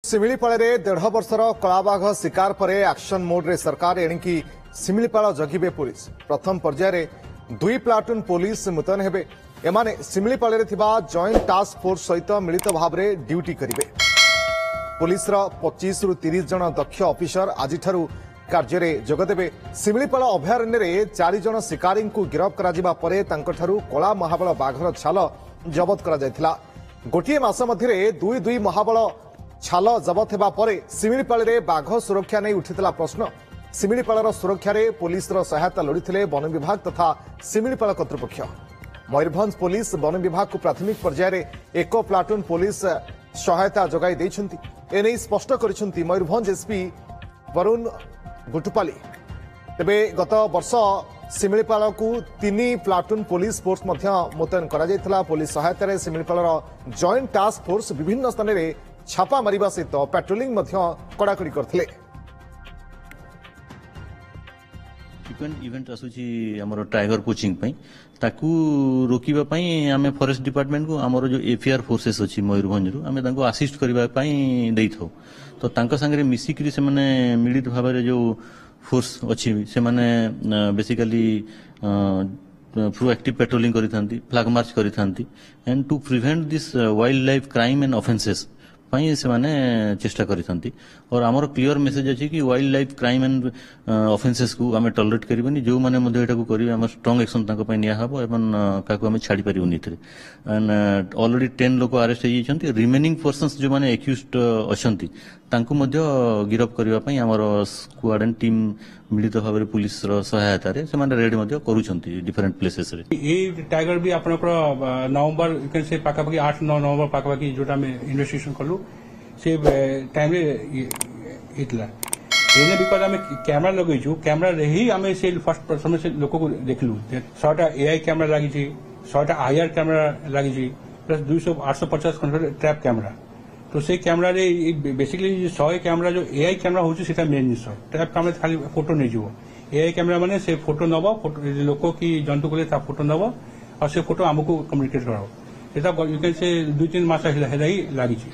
सिमिलीपाल 1.5 वर्षर कलाबाघ शिकार पर action mode रे सरकार एणिकी सिमिलीपाल जगिबे पुलिस प्रथम पर्यायर 2 प्लाटून पुलिस मुतयन हेबे। एमाने सिमिलीपाल जॉइंट टास्क फोर्स सहित मिलित भाव में ड्यूटी करेंगे। पुलिस 25 रु 30 जन दक्ष ऑफिसर आज कार्य में जोगदेवे। सिमिलीपाल अभयारण्य में 4 जन शिकारी को गिरफ्त कर कला महाबल बाघर छाल जबत कर गोटे मास मध्य 2 महाबल छाल जबत होगा पर सिमिलीपाल बाघ सुरक्षा नहीं उठिता प्रश्न। सिमिलीपाल सुरक्षा रे पुलिस सहायता लोड़ी वन विभाग तथा सिमिलीपाल कर्तृपक्ष। मयूरभंज पुलिस वन विभाग को प्राथमिक पर्यायर 1 प्लाटून पुलिस सहायता जोगाई देइछंती। एने स्पष्ट करिसेंती मयूरभंज एसपी वरुण गुटुपाली। तेबे गत वर्ष सिमिलीपाल को 3 प्लाटून पुलिस फोर्स मुतयन करा पुलिस सहायता सिमिलीपाल जॉइंट टास्क फोर्स विभिन्न स्थान में छापा मारिबा सहित पेट्रोलिंग कड़ाकड़ी करथिले। इवेंट आसुची हमर टाइगर पोचिंग पई ताकू रोकिबा पई आमे फॉरेस्ट डिपार्टमेंट को हमर जो एफआर फोर्सेस अछि मयूरभंज रु आमे तांको असिस्ट करबा पई देइथौ। तो तांका संगे मिसिकरी से माने मिलित भाबरे जो फोर्स अछि से माने बेसिकली प्रोएक्टिव पेट्रोलिंग करिथांती, फ्लैग मार्च करिथांती and to prevent this wildlife crime and offences पाई से माने चेष्टा करिथांती। और हमर क्लियर मेसेज अछि कि wild life crime and offences को आमे टॉलरेट करिबनी। जो माने मध्ये एटा को करिवे हमर स्ट्रांग एक्शन ताको पई निया हबो एवं काको आमे छाडी परिबनी इथरे। एंड ऑलरेडी 10 लोक अरेस्ट होई छंती। रिमेनिंग पर्सन्स जो माने एक्यूज्ड अछंती तांको मध्ये गिरफ्त करबा पई हमर स्क्वाड एंड टीम मिलित भाबरे पुलिस रो सहायता रे से माने रेड मध्ये करूछंती डिफरेंट प्लेसेस रे। ए टाइगर भी आपनकर नवंबर कैन से पाकापाकी 8-9 नवंबर पाकापाकी जोटा में इन्वेस्टिगेशन करलु से टाइम रे इतला एने बिकॉज आमे कैमरा लगैछु। कैमरा रे ही आमे से फर्स्ट पर्सन से लोक को देखलु 100टा एआई कैमरा लागि छी, 100टा आईआर कैमरा लागि छी, प्लस 850 कंट्रोल ट्रैप कैमरा। तो से कैमरा रे बेसिकली 100 कैमरा जो एआई कैमरा होची सेटा मेन जिस ट्रैप कैमरा खाली फोटो नै जीवो। एआई कैमरा माने से फोटो नबो, फोटो लोक की जंतु को ता फोटो नबो और से फोटो हमको कम्युनिकेट कराओ। सेटा यू कैन से 2-3 मास हेला ही लागि छी।